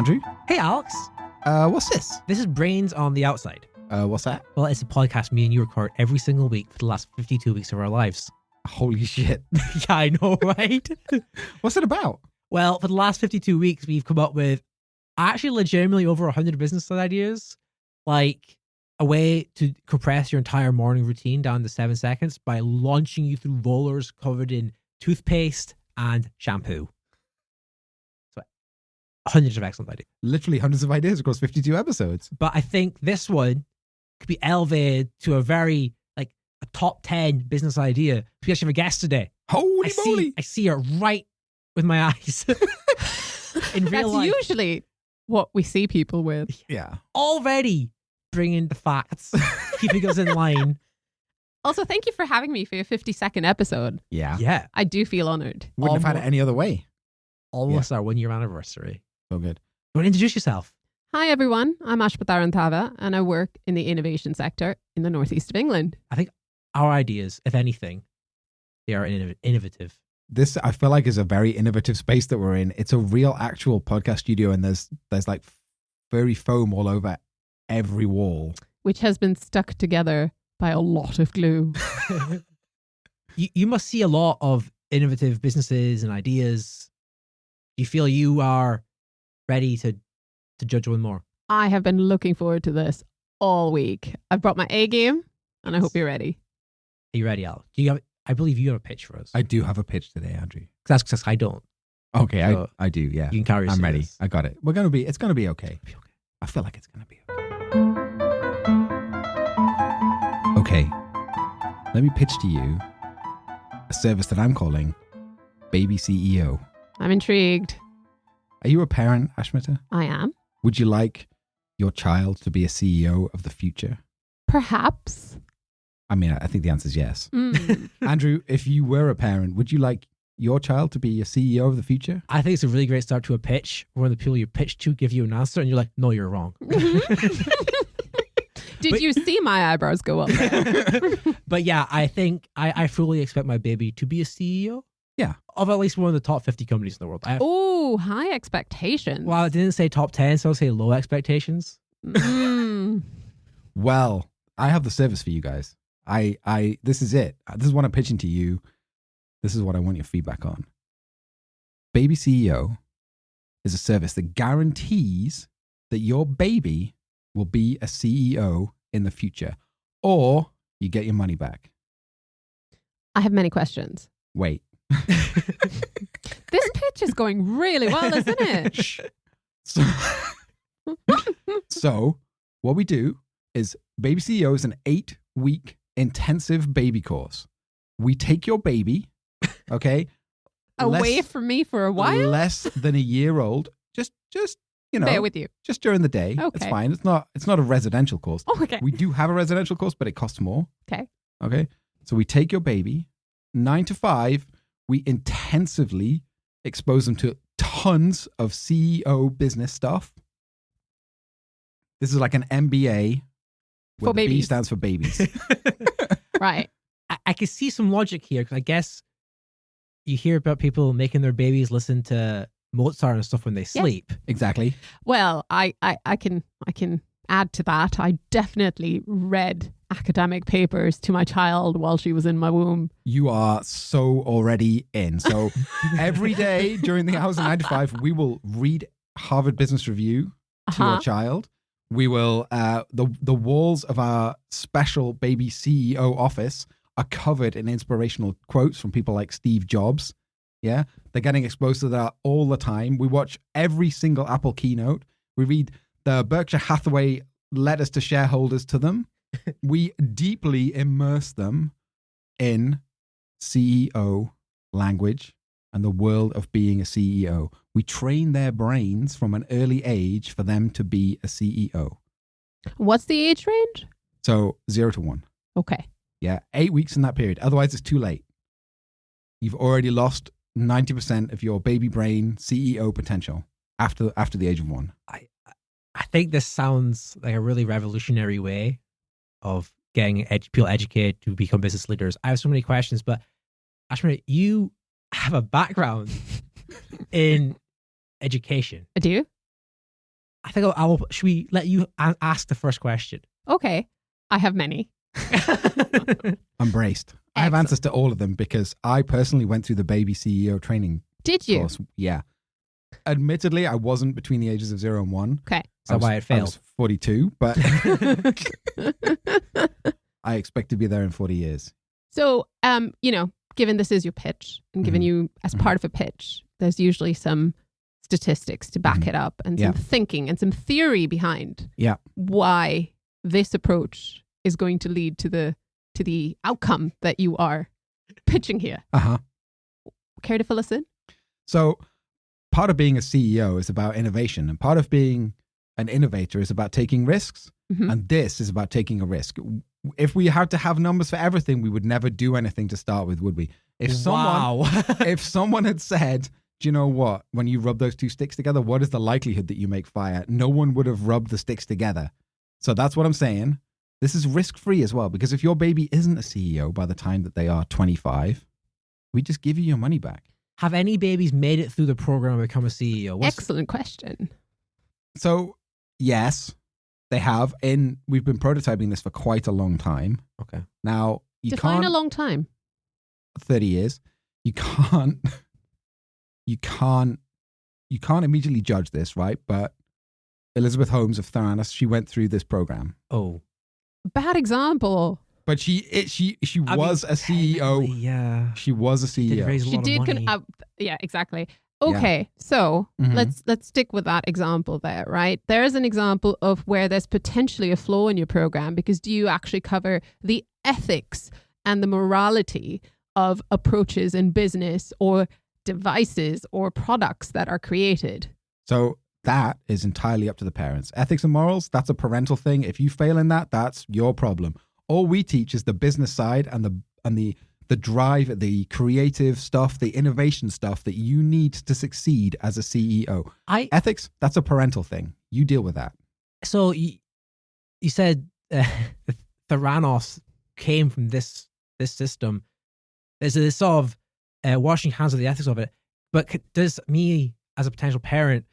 Andrew. Hey, Alex. What's this? This is Brains on the Outside. What's that? Well, it's a podcast me and you record every single week for the last 52 weeks of our lives. Holy shit. Yeah, I know, right? What's it about? Well, for the last 52 weeks, we've come up with actually legitimately over 100 business ideas, like a way to compress your entire morning routine down to 7 seconds by launching you through rollers covered in toothpaste and shampoo. So hundreds of excellent ideas. Literally hundreds of ideas across 52 episodes. But I think this one could be elevated to a very, like, a top 10 business idea. We actually have a guest today. Holy moly. I see her right with my eyes. In real life. That's usually what we see people with. Yeah. Already bringing the facts, keeping us in line. Also, thank you for having me for your 52nd episode. Yeah. Yeah. I do feel honored. Wouldn't have had it any other way. Almost our 1 year anniversary. So good. You want to introduce yourself? Hi, everyone. I'm Ashmita, Randhawa, and I work in the innovation sector in the northeast of England. I think our ideas, if anything, they are innovative. This, I feel like, is a very innovative space that we're in. It's a real actual podcast studio, and there's like furry foam all over every wall. Which has been stuck together by a lot of glue. You must see a lot of innovative businesses and ideas. Do you feel you are ready to judge one more? I have been looking forward to this all week. I've brought my A game, and I hope you're ready. Are you ready, Al? I believe you have a pitch for us. I do have a pitch today, Andrew. Because I don't. Okay, So I do, yeah. You can carry us I'm through ready. this. I got it. It's going to be okay. It'll be okay. I feel like it's going to be okay. Okay. Let me pitch to you a service that I'm calling Baby CEO. I'm intrigued. Are you a parent, Ashmita? I am. Would you like your child to be a CEO of the future? Perhaps. I mean, I think the answer is yes. Mm. Andrew, if you were a parent, would you like your child to be a CEO of the future? I think it's a really great start to a pitch where the people you pitch to give you an answer and you're like, no, you're wrong. Did you see my eyebrows go up there? But yeah, I think I fully expect my baby to be a CEO. Yeah. Of at least one of the top 50 companies in the world. Oh, high expectations. Well, I didn't say top 10, so I'll say low expectations. Mm. Well, I have the service for you guys. This is it. This is what I'm pitching to you. This is what I want your feedback on. Baby CEO is a service that guarantees that your baby will be a CEO in the future, or you get your money back. I have many questions. Wait. This pitch is going really well, isn't it? So what we do is Baby CEO is an 8-week intensive baby course. We take your baby, okay, Away from me for a while? less than a year old, just Bear with you. just during the day. It's Okay. fine. It's not a residential course. Oh, okay. We do have a residential course, but it costs more. Okay. Okay. So we take your baby 9 to 5. We intensively expose them to tons of CEO business stuff. This is like an MBA where For the B babies. stands for babies. Right. I can see some logic here because I guess you hear about people making their babies listen to Mozart and stuff when they sleep. Exactly. Well, I can add to that. I definitely read academic papers to my child while she was in my womb. You are so already in. So every day during the hours of 9 to 5, we will read Harvard Business Review to your child. We will, the walls of our special baby CEO office are covered in inspirational quotes from people like Steve Jobs. Yeah. They're getting exposed to that all the time. We watch every single Apple keynote. We read the Berkshire Hathaway letters to shareholders to them. We deeply immerse them in CEO language and the world of being a CEO. We train their brains from an early age for them to be a CEO. What's the age range? So 0 to 1. Okay. Yeah. 8 weeks in that period. Otherwise, it's too late. You've already lost 90% of your baby brain CEO potential after the age of 1. I think this sounds like a really revolutionary way of getting people educated to become business leaders. I have so many questions, but Ashmita, you have a background in education. I do. I think should we let you ask the first question? Okay. I have many. I'm braced. I have Excellent. answers to all of them because I personally went through the baby CEO training Did you? course. Yeah. Admittedly, I wasn't between the ages of 0 and 1. Okay. Is that why it I failed? was 42, but I expect to be there in 40 years. So, given this is your pitch and given you as part of a pitch, there's usually some statistics to back it up and some thinking and some theory behind why this approach is going to lead to the outcome that you are pitching here. Care to fill us in? So part of being a CEO is about innovation, and part of being an innovator is about taking risks. And this is about taking a risk. If we had to have numbers for everything, we would never do anything to start with, would we? If someone had said, do you know what? When you rub those two sticks together, what is the likelihood that you make fire? No one would have rubbed the sticks together. So that's what I'm saying. This is risk-free as well, because if your baby isn't a CEO by the time that they are 25, we just give you your money back. Have any babies made it through the program and become a CEO? Excellent question. So, yes, they have. We've been prototyping this for quite a long time. Okay. Now, you Define can't... a long time. 30 years. You can't immediately judge this, right? But Elizabeth Holmes of Theranos, she went through this program. Oh. Bad example. But she was a CEO. Yeah. She was a CEO. She did. Yeah, exactly. Okay, so let's stick with that example there, right? There's an example of where there's potentially a flaw in your program because do you actually cover the ethics and the morality of approaches in business or devices or products that are created? So that is entirely up to the parents. Ethics and morals, that's a parental thing. If you fail in that, that's your problem. All we teach is the business side and the drive, the creative stuff, the innovation stuff that you need to succeed as a CEO. Ethics, that's a parental thing. You deal with that. So you said Theranos came from this system. There's this sort of washing hands of the ethics of it. But does me, as a potential parent,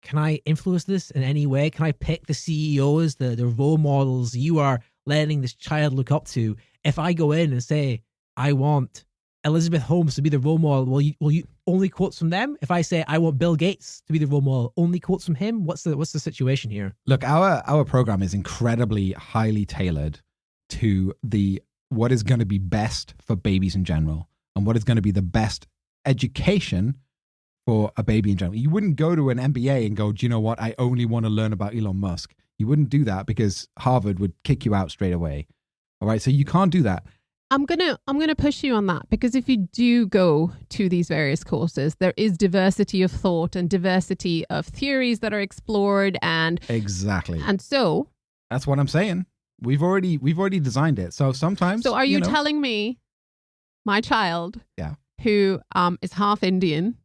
can I influence this in any way? Can I pick the CEOs, the role models you are letting this child look up to? If I go in and say, I want Elizabeth Holmes to be the role model, will you only quotes from them? If I say I want Bill Gates to be the role model, only quotes from him? What's the situation here? Look, our program is incredibly highly tailored to what is going to be best for babies in general and what is going to be the best education for a baby in general. You wouldn't go to an MBA and go, do you know what? I only want to learn about Elon Musk. You wouldn't do that because Harvard would kick you out straight away. All right. So you can't do that. I'm gonna push you on that because if you do go to these various courses, there is diversity of thought and diversity of theories that are explored and exactly. And so that's what I'm saying. We've already designed it. So sometimes. So are you telling me my child, who is half Indian,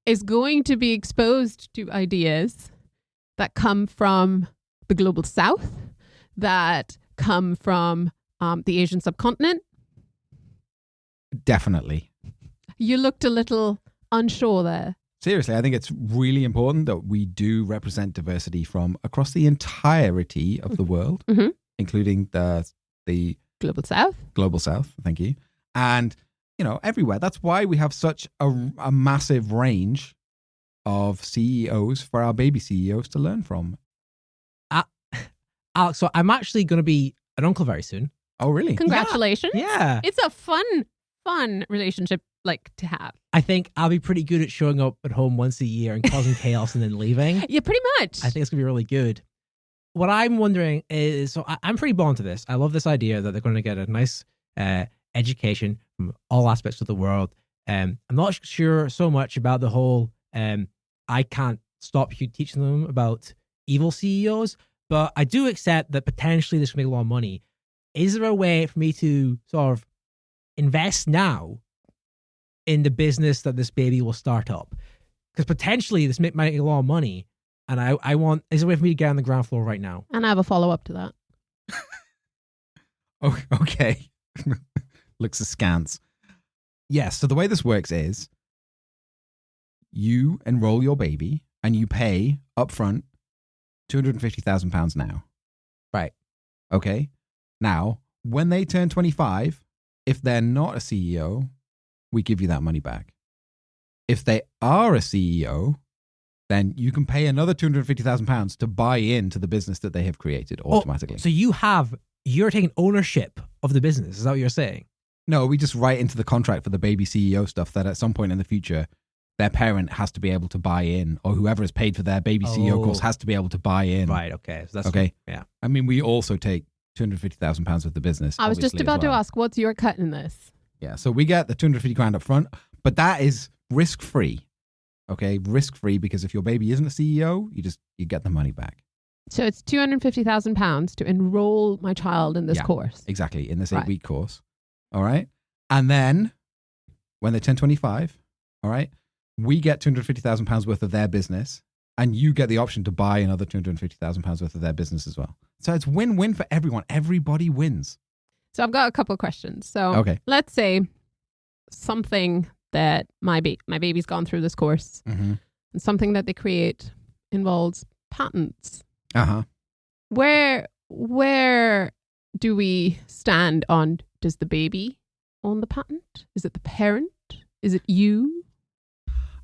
is going to be exposed to ideas that come from the global South, that come from the Asian subcontinent? Definitely. You looked a little unsure there. Seriously, I think it's really important that we do represent diversity from across the entirety of the world, including the Global South. Global South, thank you. And, everywhere. That's why we have such a massive range of CEOs for our baby CEOs to learn from. Alex, so I'm actually going to be an uncle very soon. Oh, really? Congratulations. Yeah. It's a fun relationship to have. I think I'll be pretty good at showing up at home once a year and causing chaos and then leaving. Yeah, pretty much. I think it's going to be really good. What I'm wondering is, so I'm pretty born to this. I love this idea that they're going to get a nice education from all aspects of the world. I'm not sure so much about the whole, I can't stop you teaching them about evil CEOs, but I do accept that potentially this will make a lot of money. Is there a way for me to sort of invest now in the business that this baby will start up? Because potentially this might make a lot of money, and I want, is there a way for me to get on the ground floor right now? And I have a follow-up to that. Oh, okay. Looks askance. Yes, so the way this works is you enroll your baby and you pay upfront £250,000 now. Right. Okay. Now, when they turn 25, if they're not a CEO, we give you that money back. If they are a CEO, then you can pay another £250,000 to buy into the business that they have created automatically. So you're taking ownership of the business. Is that what you're saying? No, we just write into the contract for the baby CEO stuff that at some point in the future, their parent has to be able to buy in, or whoever has paid for their baby CEO course has to be able to buy in. Right. Okay. So that's okay. Yeah. I mean, we also take £250,000 with the business. I was just about to ask, what's your cut in this? Yeah. So we get the 250 grand up front, but that is risk free. Okay. Risk free, because if your baby isn't a CEO, you get the money back. So it's £250,000 to enroll my child in this course. Exactly. In this 8-week course. All right. And then when they turn 25, all right, we get £250,000 worth of their business, and you get the option to buy another £250,000 worth of their business as well. So it's win-win for everyone. Everybody wins. So I've got a couple of questions. So let's say something that my baby's gone through this course, and something that they create involves patents. Where do we stand on, does the baby own the patent? Is it the parent? Is it you?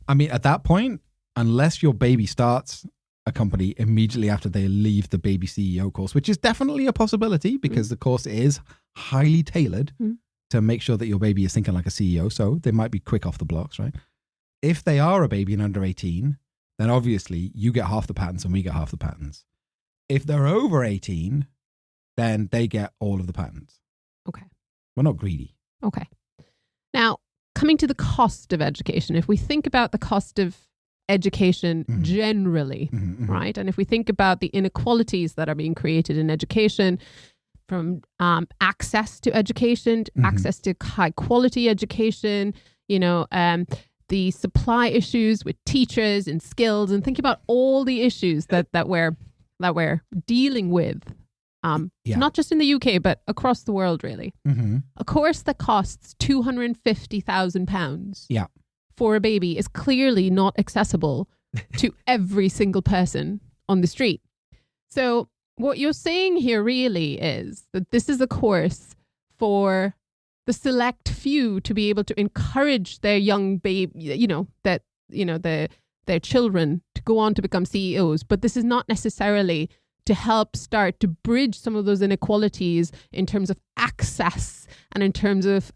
I mean, at that point, unless your baby starts a company immediately after they leave the baby CEO course, which is definitely a possibility because the course is highly tailored to make sure that your baby is thinking like a CEO. So they might be quick off the blocks, right? If they are a baby and under 18, then obviously you get half the patents and we get half the patents. If they're over 18, then they get all of the patents. Okay. We're not greedy. Okay. Now, coming to the cost of education, if we think about the cost of education generally, right? And if we think about the inequalities that are being created in education, from access to education, access to high quality education, the supply issues with teachers and skills, and think about all the issues that we're dealing with. Not just in the UK, but across the world, really. A course that costs £250,000 for a baby is clearly not accessible to every single person on the street. So what you're saying here really is that this is a course for the select few to be able to encourage their young baby, their children to go on to become CEOs. But this is not necessarily to help start to bridge some of those inequalities in terms of access and in terms of,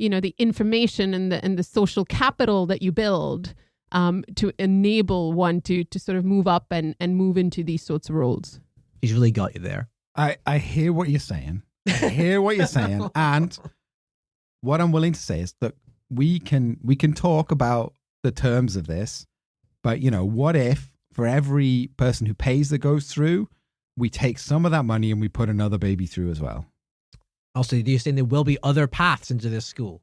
the information and the social capital that you build to enable one to sort of move up and move into these sorts of roles. He's really got you there. I hear what you're saying. And what I'm willing to say is that we can talk about the terms of this, but what if for every person who pays that goes through, we take some of that money and we put another baby through as well? Also, you're saying there will be other paths into this school?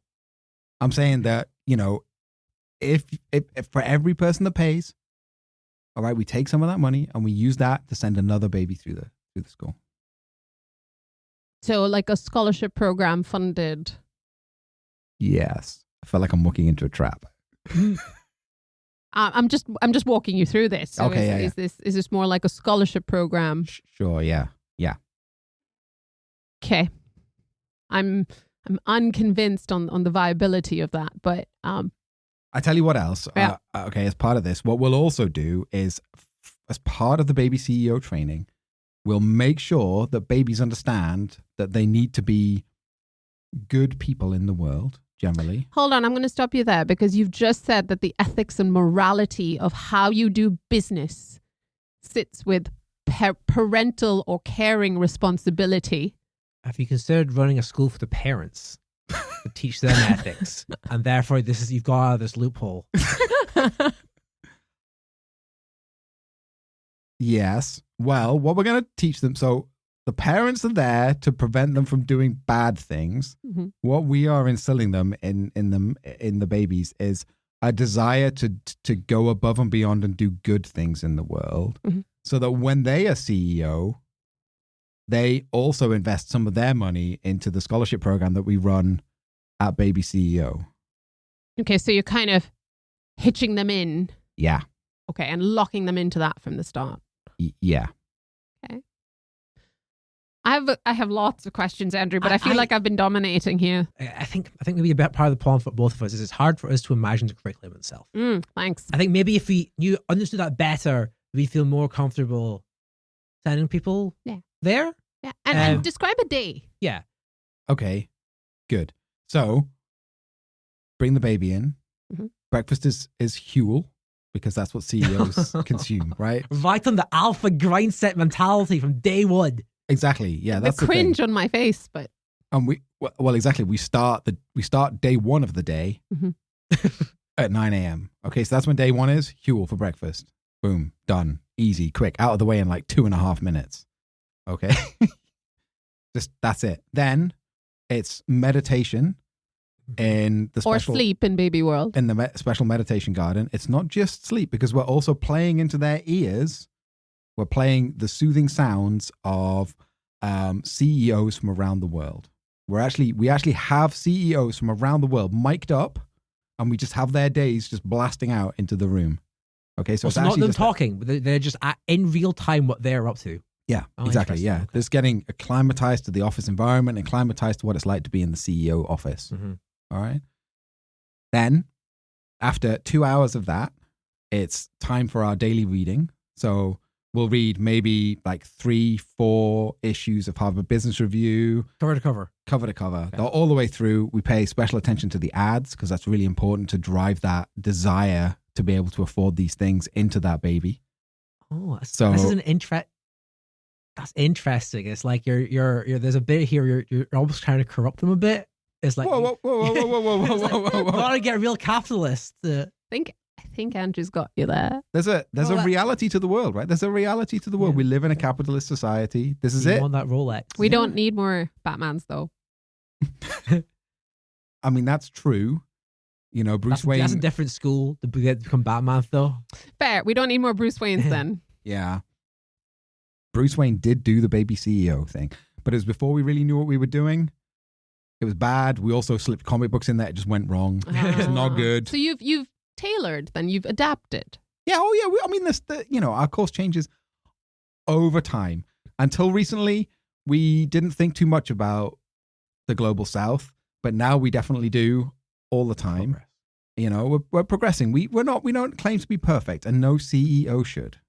I'm saying that, if for every person that pays, all right, we take some of that money and we use that to send another baby through the school. So like a scholarship program funded. Yes. I feel like I'm walking into a trap. I'm just walking you through this. So okay. Is this more like a scholarship program? Sure. Yeah. Okay. I'm unconvinced on the viability of that, but I tell you what else. Yeah. Okay, as part of this, what we'll also do is, as part of the baby CEO training, we'll make sure that babies understand that they need to be good people in the world. Generally. Hold on, I'm going to stop you there because you've just said that the ethics and morality of how you do business sits with parental or caring responsibility. Have you considered running a school for the parents to teach them ethics? And therefore, you've got out of this loophole. Yes. Well, what we're going to teach them. So the parents are there to prevent them from doing bad things. What we are instilling them in the babies is a desire to go above and beyond and do good things in the world, so that when they are CEO, they also invest some of their money into the scholarship program that we run at Baby CEO. Okay, so you're kind of hitching them in. Yeah. Okay, and locking them into that from the start. Yeah. I have lots of questions, Andrew, but I feel like I've been dominating here. I think maybe a bit part of the problem for both of us is it's hard for us to imagine the curriculum itself. Thanks. I think maybe if you understood that better, we feel more comfortable sending people there. Yeah, and describe a day. Yeah. Okay, good. So, bring the baby in. Mm-hmm. Breakfast is Huel, because that's what CEOs consume, right? Right on the alpha grind set mentality from day one. Exactly. Yeah, that's the the cringe thing. on my face, but And exactly. We start day one of the day at 9 a.m. Okay, so that's when day one is. Huel for breakfast. Boom, done, easy, quick, out of the way in like 2.5 minutes. Okay, that's it. Then it's meditation in the special, or sleep in baby world. in the special meditation garden. It's not just sleep, because we're also playing into their ears. We're playing the soothing sounds of CEOs from around the world. We actually have CEOs from around the world mic'd up, and we just have their days just blasting out into the room. Okay, so it's not actually them just talking, but they're just in real time what they're up to. Yeah, Oh, exactly. interesting. Yeah, Okay. just getting acclimatized to the office environment, and acclimatized to what it's like to be in the CEO office. Mm-hmm. All right. Then, after 2 hours of that, it's time for our daily reading. So we'll read maybe like 3-4 issues of Harvard Business Review, Cover to cover. cover to cover, Okay. all the way through. We pay special attention to the ads, because that's really important to drive that desire to be able to afford these things into that baby. Oh, So- this is an That's interesting. It's like you're there's a bit here you're almost trying to corrupt them a bit. It's like Whoa. gotta get real capitalist. I think Andrew's got you there. There's a reality to the world, right? There's a reality to the world. Yeah. We live in a capitalist society. This is you it. want that Rolex. We don't need more Batmans, though. I mean, that's true. You know, Bruce Wayne. That's a different school to become Batman, though. Fair. We don't need more Bruce Waynes then. Yeah. Bruce Wayne did do the baby CEO thing, but it was before we really knew what we were doing. It was bad. We also slipped comic books in there. It just went wrong. It was not good. So you've tailored, then you've adapted. Yeah. Oh, yeah. I mean, our course changes over time. Until recently, we didn't think too much about the global South, but now we definitely do all the time. Progress. You know, we're progressing. We don't claim to be perfect, and no CEO should.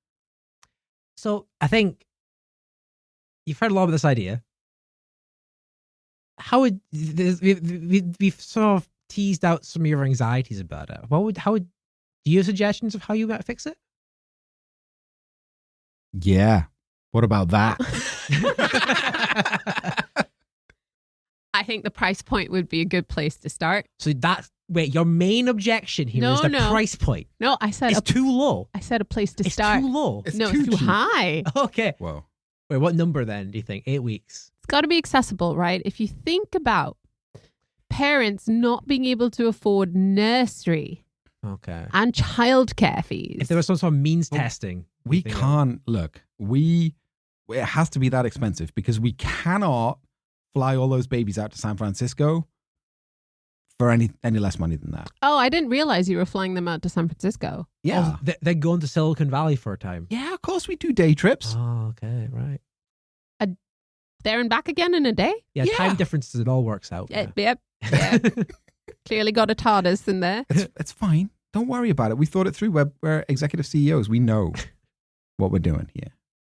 So I think you've heard a lot about this idea. How would we've sort of teased out some of your anxieties about it? Do you have suggestions of how you might fix it? Yeah. What about that? I think the price point would be a good place to start. So your main objection here is the price point. No, I said It's too low. I said a place to It's start. too low. It's No, too it's too cheap. high. Okay. Whoa. Wait, what number then do you think? 8 weeks. It's got to be accessible, right? If you think about parents not being able to afford nursery Okay. and childcare fees. If there was some sort of means Well, testing. We you think can't look. It has to be that expensive, because we cannot fly all those babies out to San Francisco for any less money than that. Oh, I didn't realize you were flying them out to San Francisco. Yeah. they're going to Silicon Valley for a time. Yeah, of course we do day trips. Oh, okay, right. There and back again in a day? Yeah, Yeah. time differences, it all works out. Yep. Yeah. Clearly got a TARDIS in there. It's fine. Don't worry about it. We thought it through. We're executive CEOs. We know what we're doing here.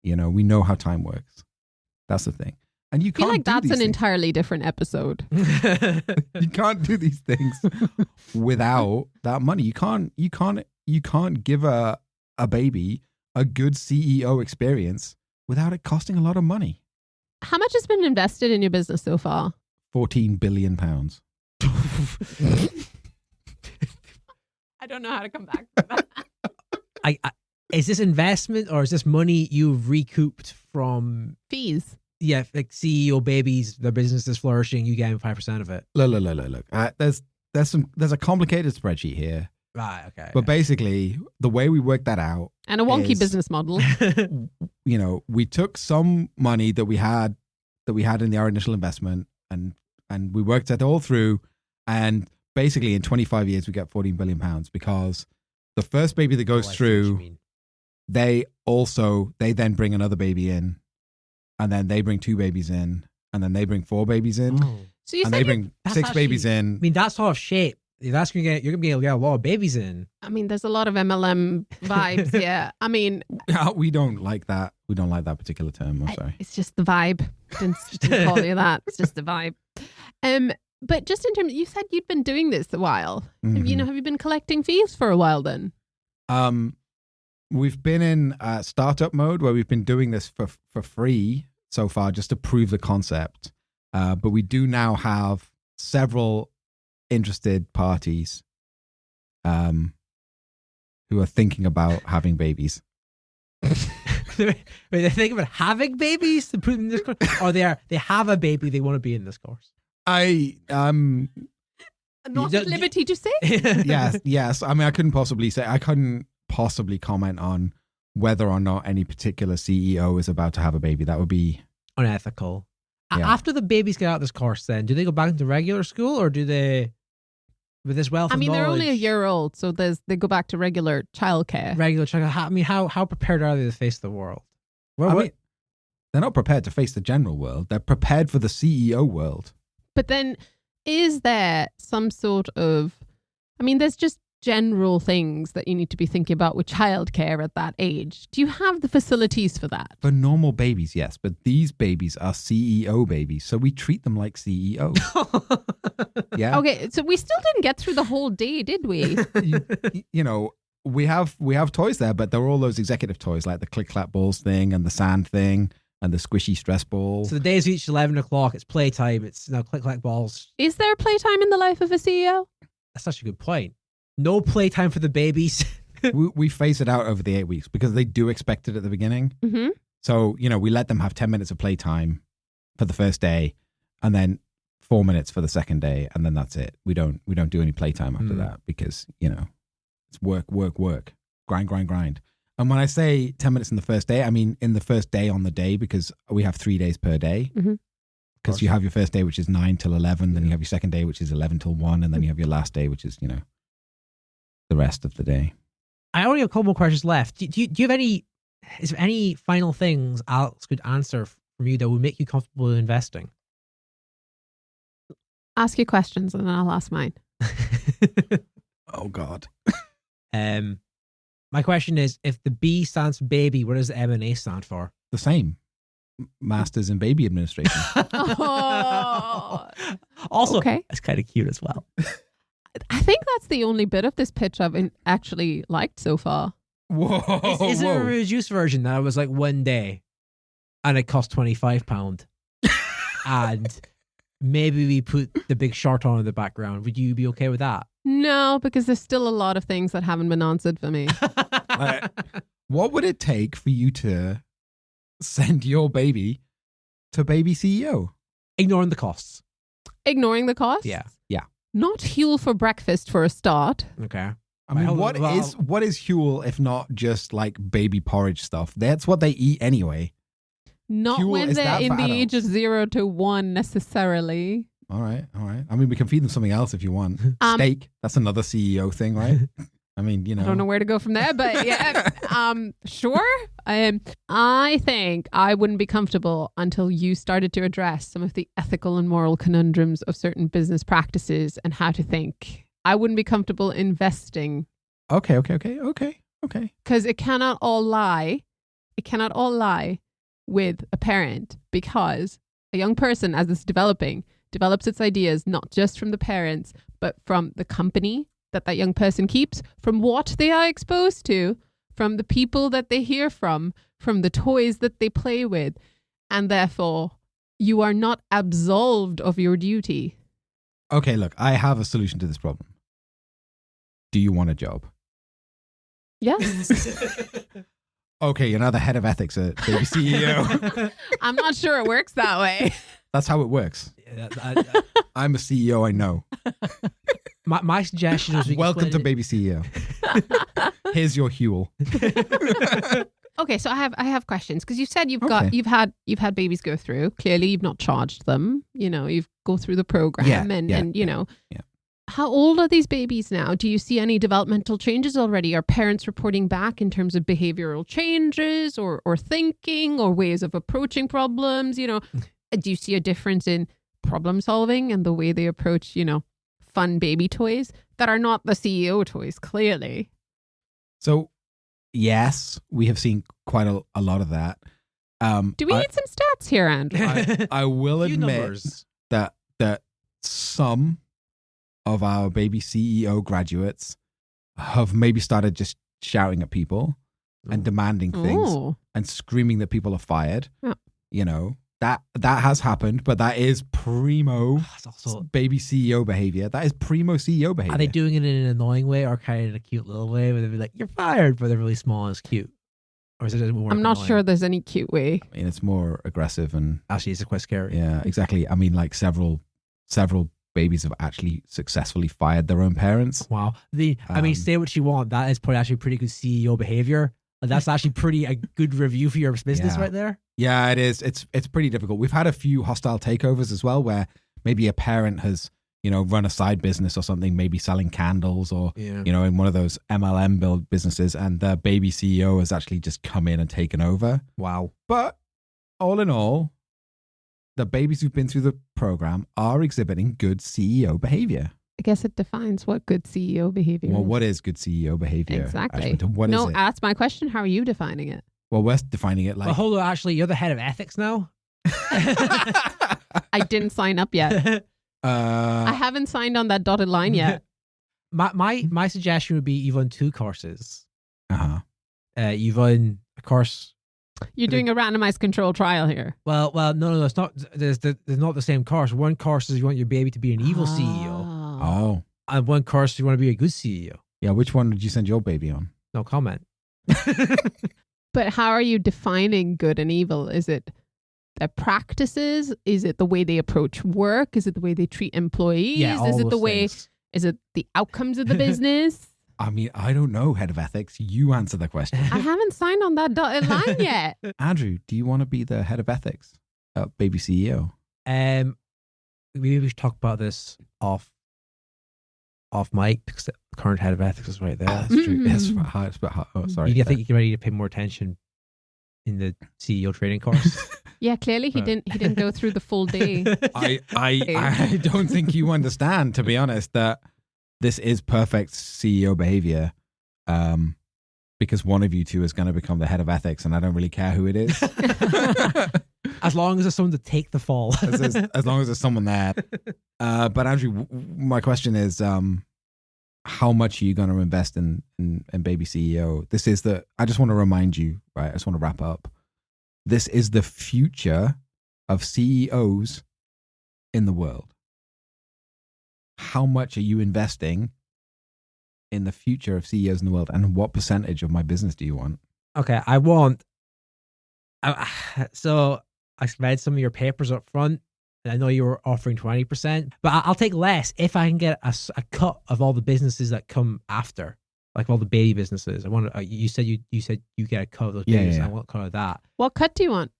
You know, we know how time works. That's the thing. And you I feel can't like do that's these an things. entirely different episode. You can't do these things without that money. You can't give a baby a good CEO experience without it costing a lot of money. How much has been invested in your business so far? 14 billion pounds. I don't know how to come back from that. Is this investment or is this money you've recouped from Fees. like CEO babies, their business is flourishing, you getting 5% of it? Look. There's a complicated spreadsheet here, Right, okay. but basically the way we work that out, And a wonky Is- business model. you know, we took some money that we had in our initial investment, and we worked it all through, and basically in 25 years we get 14 billion pounds, because the first baby that goes Oh, I see what you through mean. they then bring another baby in, and then they bring 2 babies in, and then they bring 4 babies in, So you and said they bring 6 babies in. I mean, that sort of shape. That's you're gonna be able to get a lot of babies in. I mean, there's a lot of MLM vibes. Yeah. I mean, We don't like that. We don't like that particular term. I'm sorry. it's just the vibe. Didn't call you that. It's just the vibe. But just in terms, you said you'd been doing this a while. Have you been collecting fees for a while then? We've been in startup mode where we've been doing this for free so far, just to prove the concept. But we do now have several interested parties who are thinking about having babies. They're thinking about having babies to put in this course, or they have a baby, they want to be in this course. Not at liberty to say. yes. I mean, I couldn't possibly comment on whether or not any particular CEO is about to have a baby. That would be unethical. Yeah. After the babies get out of this course, then do they go back into regular school, or do they, with this wealth of knowledge? They're only a year old, so they go back to regular childcare. How prepared are they to face the world? They're not prepared to face the general world. They're prepared for the CEO world. But then, is there some sort of, there's just general things that you need to be thinking about with childcare at that age. Do you have the facilities for that? For normal babies, yes. But these babies are CEO babies, so we treat them like CEOs. Yeah. Okay, so we still didn't get through the whole day, did we? We have toys there, but there are all those executive toys like the click-clap balls thing and the sand thing and the squishy stress ball. So the days reach 11 o'clock, it's playtime, it's now click-clack balls. Is there playtime in the life of a CEO? That's such a good point. No playtime for the babies. we phase it out over the 8 weeks because they do expect it at the beginning. Mm-hmm. So, we let them have 10 minutes of playtime for the first day and then 4 minutes for the second day. And then that's it. We don't do any playtime after that because, it's work, grind. And when I say 10 minutes in the first day, I mean in the first day on the day, because we have 3 days per day. Mm-hmm. Because you have your first day, which is 9 till 11. Then you have your second day, which is 11 till 1. And then you have your last day, which is, the rest of the day. I only have a couple more questions left. Do you have is there any final things Alex could answer from you that would make you comfortable in investing? Ask your questions and then I'll ask mine. Oh, God. My question is, if the B stands for baby, what does the M&A stand for? The same. Masters in Baby Administration. Also, okay. That's kind of cute as well. I think that's the only bit of this pitch I've actually liked so far. Whoa. Is there a reduced version that was like 1 day and it cost £25 and maybe we put The Big Short on in the background? Would you be okay with that? No, because there's still a lot of things that haven't been answered for me. What would it take for you to send your baby to baby CEO? Ignoring the costs. Ignoring the costs? Yeah. Not Huel for breakfast for a start. Okay. I mean, what is Huel if not just like baby porridge stuff? That's what they eat anyway. Not Huel, when is they're that in for the adults? age of 0 to 1 necessarily. All right. I mean, we can feed them something else if you want. Steak. That's another CEO thing, right? I mean, I don't know where to go from there, but yeah, sure. I think I wouldn't be comfortable until you started to address some of the ethical and moral conundrums of certain business practices and how to think. I wouldn't be comfortable investing. Okay. Because it cannot all lie. It cannot all lie with a parent, because a young person, as it's develops its ideas not just from the parents, but from the company that young person keeps, from what they are exposed to, from the people that they hear from the toys that they play with. And therefore, you are not absolved of your duty. Okay, look, I have a solution to this problem. Do you want a job? Yes. Okay, you're now the head of ethics at baby CEO. I'm not sure it works that way. That's how it works. I'm a CEO, I know. My suggestion is welcome to baby CEO. Here's your Huel. Okay, so I have questions, because you said you've had babies go through. Clearly, you've not charged them. You've go through the program and How old are these babies now? Do you see any developmental changes already? Are parents reporting back in terms of behavioral changes or thinking or ways of approaching problems? Do you see a difference in problem solving and the way they approach, fun baby toys that are not the CEO toys, clearly? So, yes, we have seen quite a lot of that. Do we need some stats here, Andrew? I will admit that some of our baby CEO graduates have maybe started just shouting at people and demanding things and screaming that people are fired. Yeah. That has happened, but that is primo baby CEO behavior. That is primo CEO behavior. Are they doing it in an annoying way or kind of in a cute little way where they'd be like, "You're fired," but they're really small and it's cute? Or is it more I'm not annoying? sure there's any cute way. I mean, it's more aggressive and Actually, it's quite scary. yeah, exactly. I mean, like several babies have actually successfully fired their own parents. Wow. Say what you want. That is probably actually pretty good CEO behavior. Like, that's actually a good review for your business right there. Yeah, it is. It's pretty difficult. We've had a few hostile takeovers as well, where maybe a parent has, run a side business or something, maybe selling candles or, in one of those MLM build businesses, and the baby CEO has actually just come in and taken over. Wow. But all in all, the babies who've been through the program are exhibiting good CEO behavior. I guess it defines what good CEO behavior Well, is. what is good CEO behavior? Exactly. Ashmita? What is it? That's my question. How are you defining it? Well, we're defining it like... Well, hold on. Actually, you're the head of ethics now. I didn't sign up yet. I haven't signed on that dotted line yet. My suggestion would be you've run 2 courses. Uh-huh. You've run a course. You're doing a randomized control trial here. Well, no, it's not. There's not the same course. One course is you want your baby to be an evil CEO, Oh. and one course you want to be a good CEO. Yeah, which one did you send your baby on? No comment. But how are you defining good and evil? Is it their practices? Is it the way they approach work? Is it the way they treat employees? Yeah, Is it all the those way? things. Is it the outcomes of the business? I mean, I don't know, head of ethics. You answer the question. I haven't signed on that dotted line yet. Andrew, do you want to be the head of ethics at Baby CEO? Maybe we should talk about this off mic because the current head of ethics is right there. That's true. It's a bit hard. Oh, sorry. I think you're ready to pay more attention in the CEO training course. Yeah, clearly he didn't go through the full day. I don't think you understand, to be honest, that this is perfect CEO behavior, because one of you two is going to become the head of ethics, and I don't really care who it is. As long as there's someone to take the fall. as long as there's someone there. But Andrew, my question is, how much are you going to invest in Baby CEO? I just want to remind you, right? I just want to wrap up. This is the future of CEOs in the world. How much are you investing in the future of CEOs in the world, and what percentage of my business do you want? Okay, so I read some of your papers up front, and I know you were offering 20%, but I'll take less if I can get a cut of all the businesses that come after, like all the baby businesses. I want. You said you get a cut of those babies. Yeah. I want a cut of that. What cut do you want?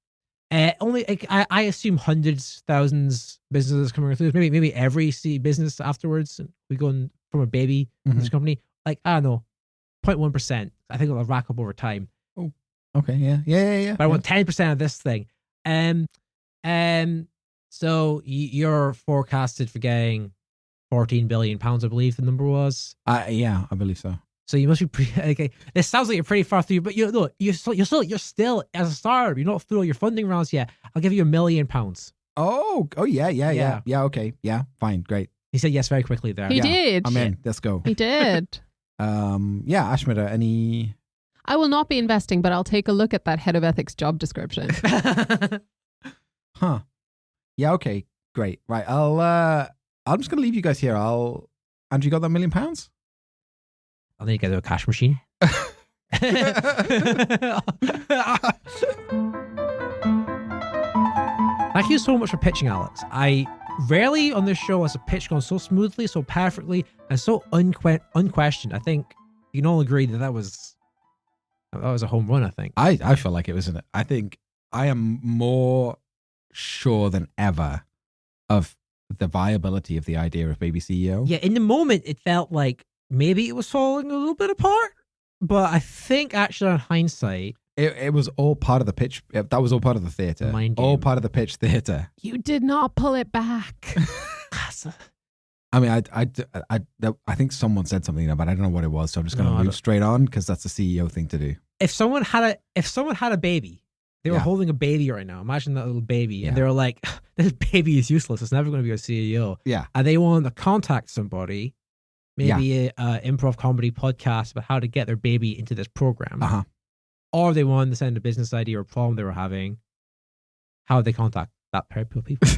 I assume hundreds, thousands businesses coming through. Maybe every business afterwards. We go from a baby business company. Like, I don't know, 0.1%. I think it'll rack up over time. Oh, okay, yeah. But I want 10% of this thing. So you're forecasted for getting £14 billion, I believe the number was. Yeah, I believe so. So you must be pretty. Okay, this sounds like you're pretty far through, but you're still as a startup. You're not through all your funding rounds yet. I'll give you £1 million. Oh yeah. Okay, yeah, fine, great. He said yes very quickly there. He did. I'm in. Let's go. He did. Yeah, Ashmita, any? I will not be investing, but I'll take a look at that head of ethics job description. Huh. Yeah. Okay. Great. Right. I'm just gonna leave you guys here. Andrew, you got that £1 million? I'll need to get to a cash machine. Thank you so much for pitching, Alex. I rarely on this show has a pitch gone so smoothly, so perfectly, and so unquestioned. I think you can all agree that was a home run. I think. I feel like it was. I think I am more sure than ever of the viability of the idea of baby CEO. Yeah, in the moment, it felt like maybe it was falling a little bit apart. But I think actually on hindsight, It was all part of the pitch. That was all part of the theatre. Mind All game. part of the pitch theatre. You did not pull it back. I mean, I think someone said something, but I don't know what it was. So I'm just going to move straight on because that's the CEO thing to do. If someone had a baby, they were holding a baby right now. Imagine that little baby, and they were like, "This baby is useless. It's never going to be a CEO." Yeah, and they want to contact somebody, maybe a improv comedy podcast about how to get their baby into this program, or they want to send a business idea or problem they were having. How would they contact that pair of people?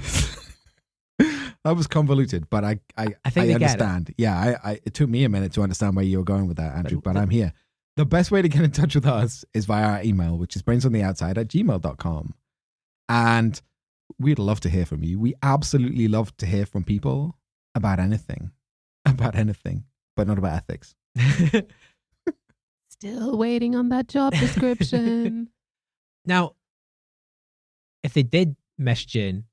That was convoluted, but I think they understand. Get it. Yeah, it took me a minute to understand where you were going with that, Andrew, but I'm here. The best way to get in touch with us is via our email, which is brainsontheoutside@gmail.com. And we'd love to hear from you. We absolutely love to hear from people about anything, but not about ethics. Still waiting on that job description. Now, if they did message in,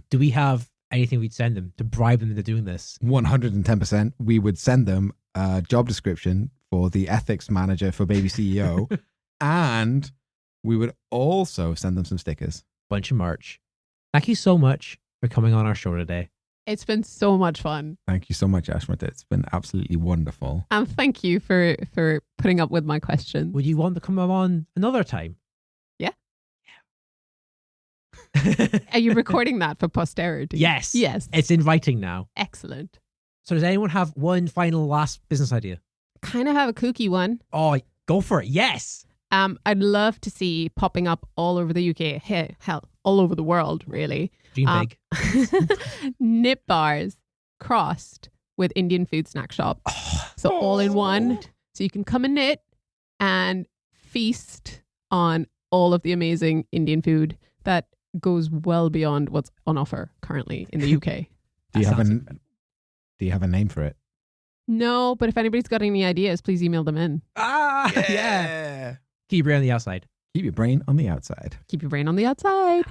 do we have anything we'd send them to bribe them into doing this? 110%. We would send them a job description for the ethics manager for Baby CEO. And we would also send them some stickers. Bunch of merch. Thank you so much for coming on our show today. It's been so much fun. Thank you so much, Ashmita. It's been absolutely wonderful. And thank you for putting up with my questions. Would you want to come on another time? Yeah. Are you recording that for posterity? Yes. Yes. It's in writing now. Excellent. So does anyone have one final last business idea? Kind of have a kooky one. Oh, go for it. Yes. I'd love to see popping up all over the UK. Hell, all over the world, really. Dream big. Nip bars crossed with Indian food snack shop. So all in one. So you can come and knit and feast on all of the amazing Indian food that goes well beyond what's on offer currently in the UK. Do you have a name for it? No, but if anybody's got any ideas, please email them in. Yeah. Keep your brain on the outside. Keep your brain on the outside. Keep your brain on the outside.